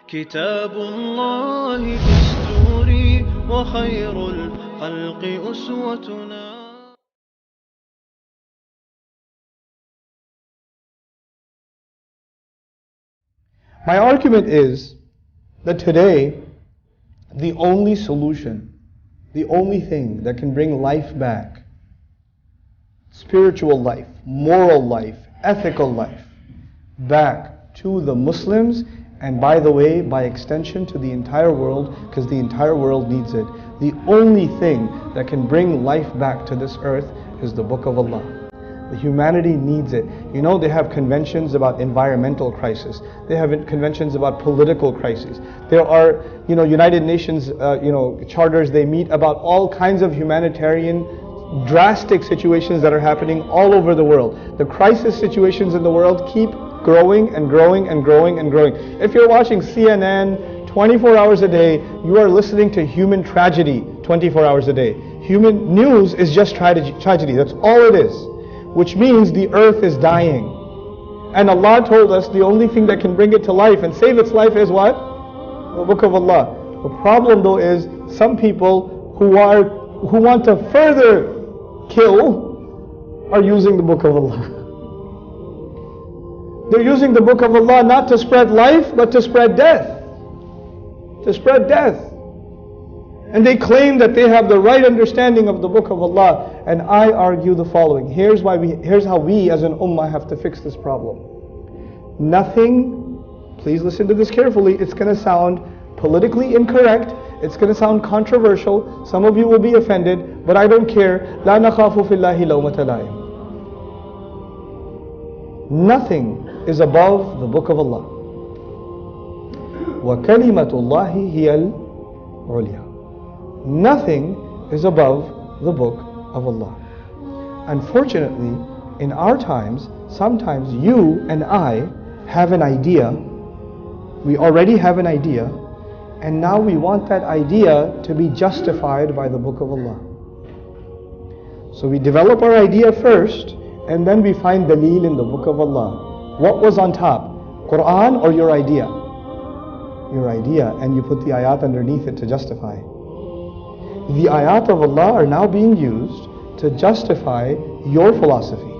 كتاب الله دستوري وخير الخلق أسوتنا. My argument is that today, the only solution, the only thing that can bring life back, spiritual life, moral life, ethical life, back to the Muslims, and by the way, by extension to the entire world, because the entire world needs it. The only thing that can bring life back to this earth is the Book of Allah. The humanity needs it. You know, they have conventions about environmental crisis. They have conventions about political crises. There are, United Nations, charters. They meet about all kinds of humanitarian, drastic situations that are happening all over the world. The crisis situations in the world keep growing and growing and growing and growing. If you're watching CNN 24 hours a day, you are listening to human tragedy 24 hours a day. Human news is just tragedy. That's all it is. Which means the earth is dying. And Allah told us the only thing that can bring it to life and save its life is what? The Book of Allah. The problem though is some people who want to further kill are using the Book of Allah. They're using the Book of Allah not to spread life but to spread death. To spread death. And they claim that they have the right understanding of the Book of Allah. And I argue the following. Here's how we as an ummah have to fix this problem. Nothing, please listen to this carefully, it's going to sound politically incorrect, it's going to sound controversial, some of you will be offended, but I don't care. لا نخاف في الله لومة لائم. Nothing is above the Book of Allah. وَكَلِمَةُ اللَّهِ هِيَ الْعُلْيَا. Nothing is above the Book of Allah. Unfortunately, in our times, sometimes you and I have an idea, we already have an idea, and now we want that idea to be justified by the Book of Allah. So we develop our idea first, and then we find daleel in the Book of Allah. What was on top? Quran or your idea? Your idea, and you put the ayat underneath it to justify. The ayat of Allah are now being used to justify your philosophy.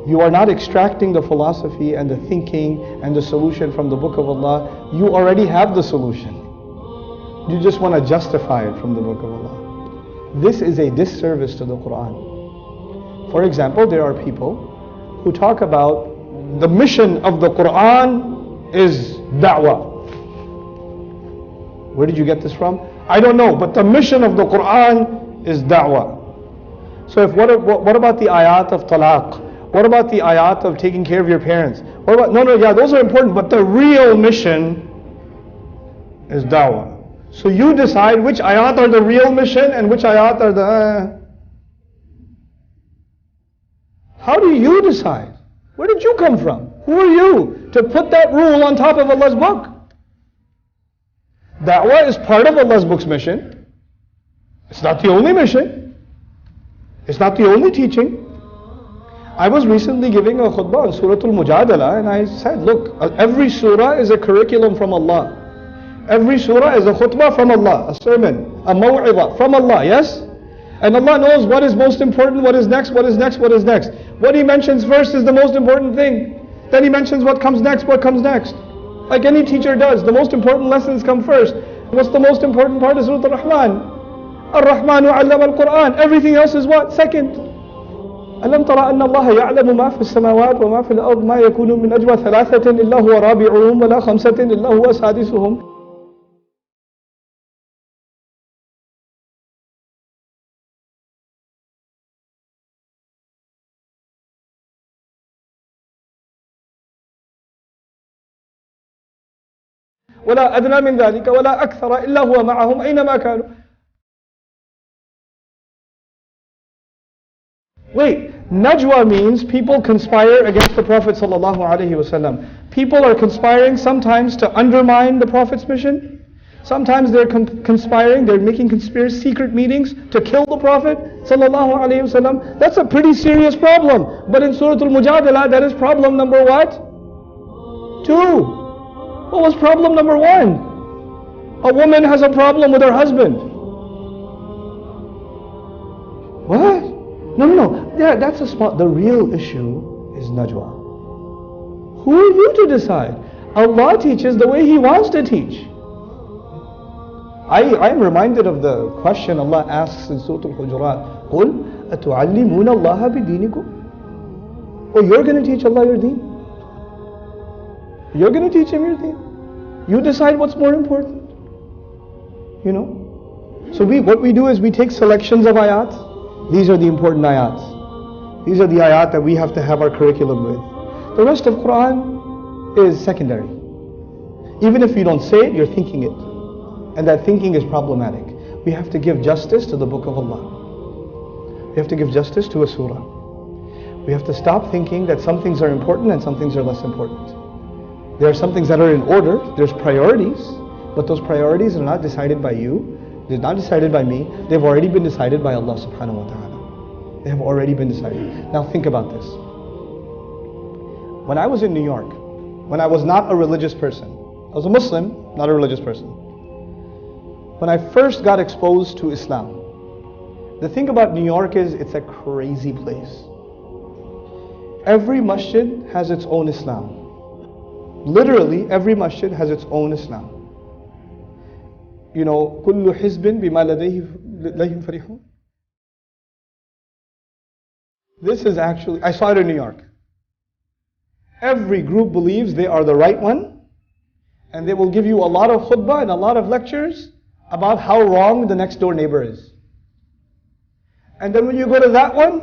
You are not extracting the philosophy and the thinking and the solution from the Book of Allah. You already have the solution. You just want to justify it from the Book of Allah. This is a disservice to the Quran. For example, there are people who talk about the mission of the Quran is da'wah. Where did you get this from? I don't know, but the mission of the Quran is da'wah. So what about the ayat of talaq? What about the ayat of taking care of your parents? What about, those are important, but the real mission is da'wah. So you decide which ayat are the real mission and which ayat are the... How do you decide? Where did you come from? Who are you to put that rule on top of Allah's book? Da'wah is part of Allah's book's mission. It's not the only mission. It's not the only teaching. I was recently giving a khutbah on Surah Al-Mujadala, and I said, look, every surah is a curriculum from Allah. Every surah is a khutbah from Allah, a sermon, a maw'idah from Allah, yes? And Allah knows what is most important, what is next, what is next, what is next. What He mentions first is the most important thing. Then He mentions what comes next, what comes next. Like any teacher does, the most important lessons come first. What's the most important part of Surah Ar-Rahman? Ar-Rahmanu 'allama al-Quran. Everything else is what? Second. أَلَمْ تَرَ أَنَّ اللَّهَ يَعْلَمُ مَا فِي السَّمَاوَاتِ وَمَا فِي الْأَرْضِ مَا يَكُونُ مِنْ نَجْوَى ثَلَاثَةٍ إِلَّا هُوَ رَابِعُهُمْ وَلَا خَمْسَةٍ إِلَّا هُوَ سَادِسُهُمْ. ولا أدنى من ذلك ولا أكثر إلا هو معهم أينما كانوا. Wait, Najwa means people conspire against the Prophet ﷺ. People are conspiring sometimes to undermine the Prophet's mission. Sometimes they're conspiring, they're making secret meetings to kill the Prophet ﷺ. That's a pretty serious problem. But in Surah Al-Mujadala, that is problem number what? 2. What was problem number one? A woman has a problem with her husband. What? No. Yeah, that's a small. The real issue is najwa. Who are you to decide? Allah teaches the way He wants to teach. I am reminded of the question Allah asks in Surah Al-Hujurat. قُلْ أَتُعَلِّمُونَ اللَّهَ بِدِينِكُمْ? Oh, you're going to teach Allah your deen? You're going to teach Him your deen? You decide what's more important. You know? So what we do is we take selections of ayat. These are the important ayats. These are the ayat that we have to have our curriculum with. The rest of Quran is secondary. Even if you don't say it, you're thinking it. And that thinking is problematic. We have to give justice to the Book of Allah. We have to give justice to a surah. We have to stop thinking that some things are important and some things are less important. There are some things that are in order. There's priorities. But those priorities are not decided by you. They're not decided by me. They've already been decided by Allah subhanahu wa ta'ala. They have already been decided. Now think about this. When I was in New York, when I was not a religious person, I was a Muslim, not a religious person. When I first got exposed to Islam, the thing about New York is it's a crazy place. Every masjid has its own Islam. Literally, every masjid has its own Islam. You know, كُلُّ حِزْبٍ بِمَا لَدَيْهِمْ فَرِحُونَ. This is actually, I saw it in New York. Every group believes they are the right one, and they will give you a lot of khutbah and a lot of lectures about how wrong the next door neighbor is. And then when you go to that one,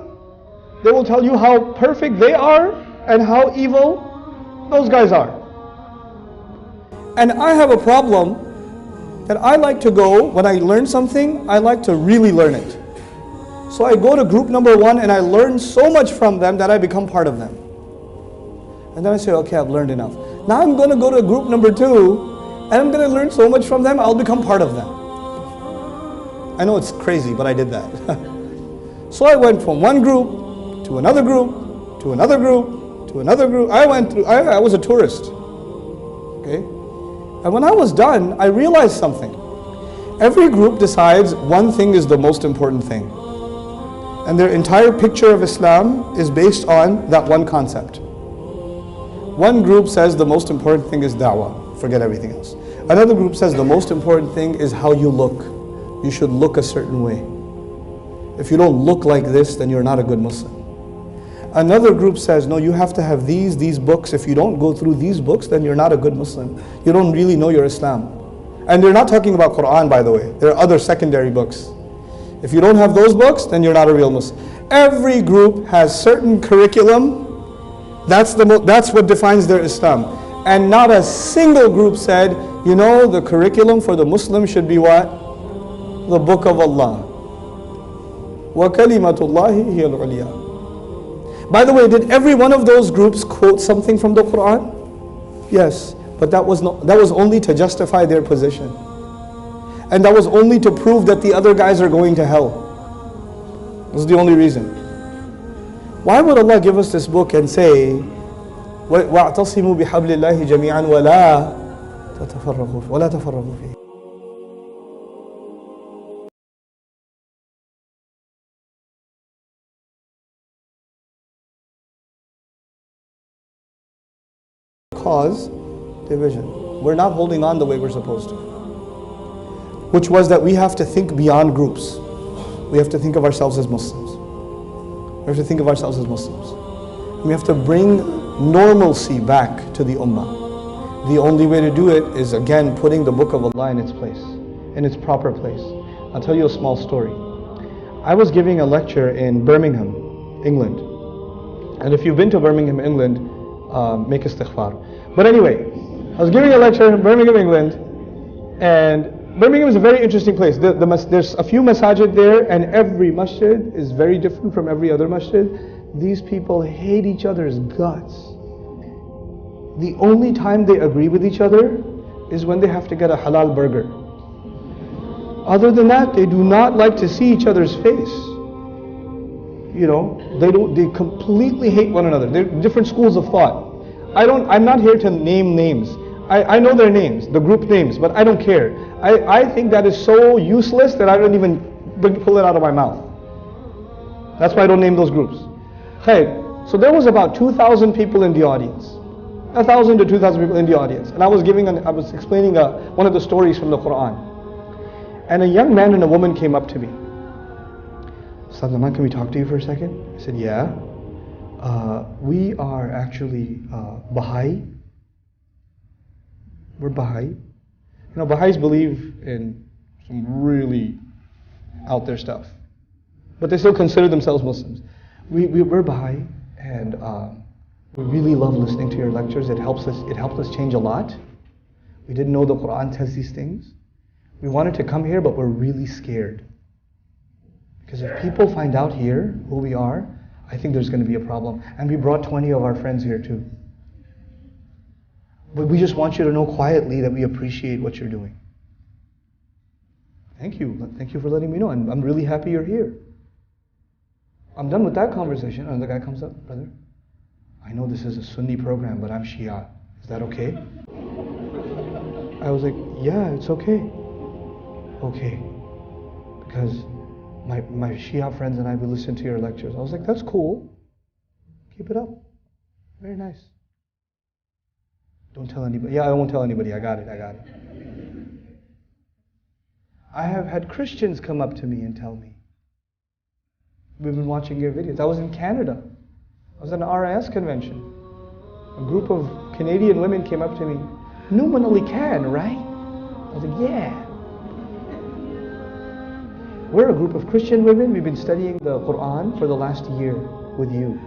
they will tell you how perfect they are and how evil those guys are. And I have a problem that I like to go, when I learn something, I like to really learn it. So I go to group number one and I learn so much from them that I become part of them. And then I say, okay, I've learned enough. Now I'm going to go to group number two and I'm going to learn so much from them, I'll become part of them. I know it's crazy, but I did that. So I went from one group to another group, to another group, to another group. I was a tourist. Okay? And when I was done, I realized something. Every group decides one thing is the most important thing. And their entire picture of Islam is based on that one concept. One group says the most important thing is da'wah. Forget everything else. Another group says the most important thing is how you look. You should look a certain way. If you don't look like this, then you're not a good Muslim. Another group says, no, you have to have these books. If you don't go through these books, then you're not a good Muslim. You don't really know your Islam. And they're not talking about Quran, by the way. There are other secondary books. If you don't have those books, then you're not a real Muslim. Every group has certain curriculum. That's what defines their Islam. And not a single group said, you know, the curriculum for the Muslim should be what? The Book of Allah. وَكَلِمَةُ اللَّهِ هِيَ الْعُلْيَا. By the way, did every one of those groups quote something from the Quran? Yes, but that was only to justify their position. And that was only to prove that the other guys are going to hell. That's the only reason. Why would Allah give us this book and say, وَاعْتَصِمُوا بِحَبْلِ اللَّهِ جَمِيعًا وَلَا تَفَرَّقُوا فِيهِ. Cause division. We're not holding on the way we're supposed to. Which was that we have to think beyond groups. We have to think of ourselves as Muslims. We have to think of ourselves as Muslims. We have to bring normalcy back to the ummah. The only way to do it is, again, putting the Book of Allah in its place, in its proper place. I'll tell you a small story. I was giving a lecture in Birmingham, England. And if you've been to Birmingham, England, make istighfar. But anyway, I was giving a lecture in Birmingham, England, and Birmingham is a very interesting place. There's a few masajid there, and every masjid is very different from every other masjid. These people hate each other's guts. The only time they agree with each other is when they have to get a halal burger. Other than that, they do not like to see each other's face. You know, they completely hate one another. They're different schools of thought. I'm not here to name names. I know their names, the group names, but I don't care. I think that is so useless that I don't even pull it out of my mouth. That's why I don't name those groups. Hey, so there was about 2,000 people in the audience. 1,000 to 2,000 people in the audience. And I was explaining one of the stories from the Quran. And a young man and a woman came up to me. Ustaz Nouman, can we talk to you for a second? I said, yeah. We are actually Baha'i. We're Baha'i. You know, Baha'is believe in some really out there stuff. But they still consider themselves Muslims. We're Baha'i, and we really love listening to your lectures. It helped us change a lot. We didn't know the Quran says these things. We wanted to come here, but we're really scared. Because if people find out here who we are, I think there's going to be a problem. And we brought 20 of our friends here too. But we just want you to know quietly that we appreciate what you're doing. Thank you. Thank you for letting me know. And I'm really happy you're here. I'm done with that conversation. And the guy comes up, brother, I know this is a Sunni program, but I'm Shia. Is that okay? I was like, yeah, it's okay. Okay. Because my Shia friends and I will listen to your lectures. I was like, that's cool. Keep it up. Very nice. Don't tell anybody. Yeah, I won't tell anybody. I got it. I have had Christians come up to me and tell me, we've been watching your videos. I was in Canada. I was at an RIS convention. A group of Canadian women came up to me. Nouman only can, right? I was like, yeah. We're a group of Christian women. We've been studying the Quran for the last year with you.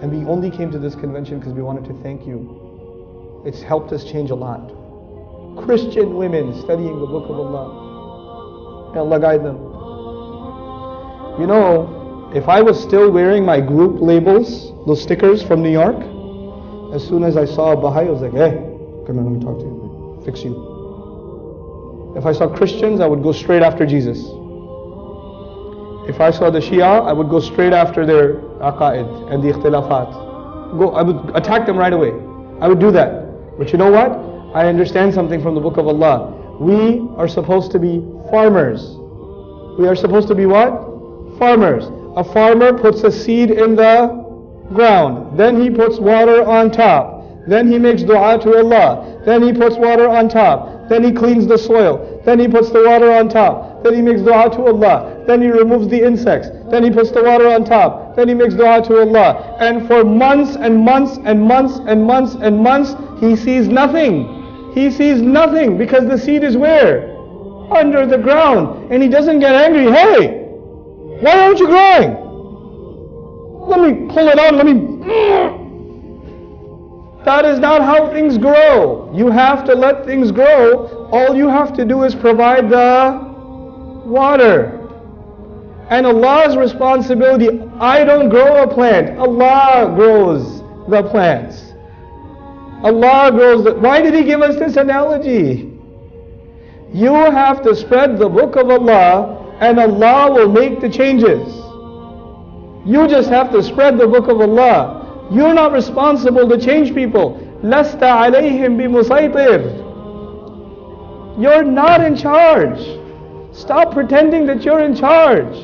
And we only came to this convention because we wanted to thank you. It's helped us change a lot. Christian women studying the Book of Allah. May Allah guide them. You know, if I was still wearing my group labels, those stickers from New York, as soon as I saw a Baha'i, I was like, hey, come on, let me talk to you. Fix you. If I saw Christians, I would go straight after Jesus. If I saw the Shia, I would go straight after their aqaid and the ikhtilafat. I would attack them right away. I would do that. But you know what? I understand something from the Book of Allah. We are supposed to be farmers. We are supposed to be what? Farmers. A farmer puts a seed in the ground. Then he puts water on top. Then he makes dua to Allah. Then he puts water on top. Then he cleans the soil. Then he puts the water on top. Then he makes dua to Allah. Then he removes the insects. Then he puts the water on top. Then he makes dua to Allah. And for months and months and months and months and months, he sees nothing. He sees nothing because the seed is where? Under the ground. And he doesn't get angry. Hey, why aren't you growing? Let me pull it out. That is not how things grow. You have to let things grow. All you have to do is provide the water. And Allah's responsibility, I don't grow a plant. Allah grows the plants. Allah grows the... Why did He give us this analogy? You have to spread the Book of Allah and Allah will make the changes. You just have to spread the Book of Allah. You're not responsible to change people. لَسْتَ عَلَيْهِمْ بِمُسَيْطِرٍ. You're not in charge. Stop pretending that you're in charge.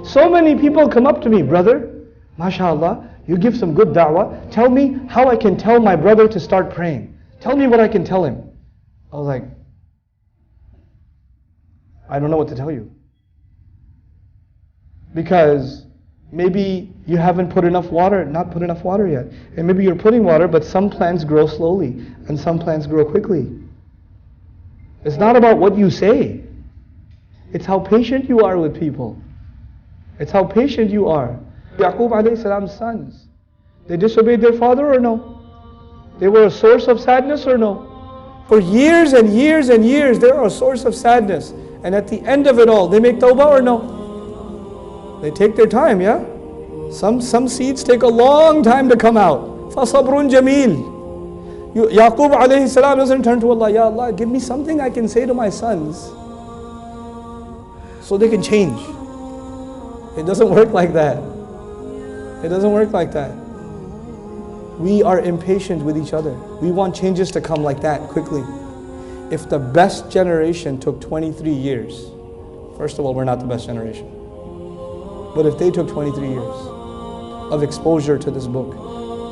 So many people come up to me, brother, mashallah, you give some good da'wah. Tell me how I can tell my brother to start praying. Tell me what I can tell him. I was like, I don't know what to tell you. Because maybe you haven't put enough water, not put enough water yet. And maybe you're putting water, but some plants grow slowly and some plants grow quickly. It's not about what you say. It's how patient you are with people. It's how patient you are. Yaqub alayhi salam's sons, they disobeyed their father or no? They were a source of sadness or no? For years and years and years, they are a source of sadness. And at the end of it all, they make tawbah or no? They take their time, yeah? Some seeds take a long time to come out. فَصَبْرٌ جَمِيلٌ. Yaqub alayhi salam doesn't turn to Allah, Ya Allah, give me something I can say to my sons so they can change. It doesn't work like that. It doesn't work like that. We are impatient with each other. We want changes to come like that, quickly. If the best generation took 23 years, first of all, we're not the best generation. But if they took 23 years of exposure to this book,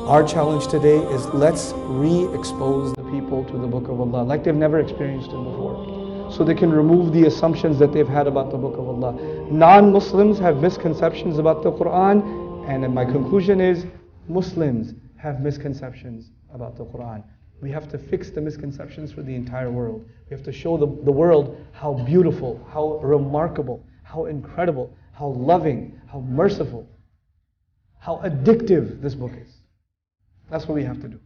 our challenge today is let's re-expose the people to the book of Allah like they've never experienced it before, so they can remove the assumptions that they've had about the book of Allah. Non-Muslims have misconceptions about the Quran, and my conclusion is Muslims have misconceptions about the Quran. We have to fix the misconceptions for the entire world. We have to show the world how beautiful, how remarkable, how incredible, how loving, how merciful, how addictive this book is. That's what we have to do.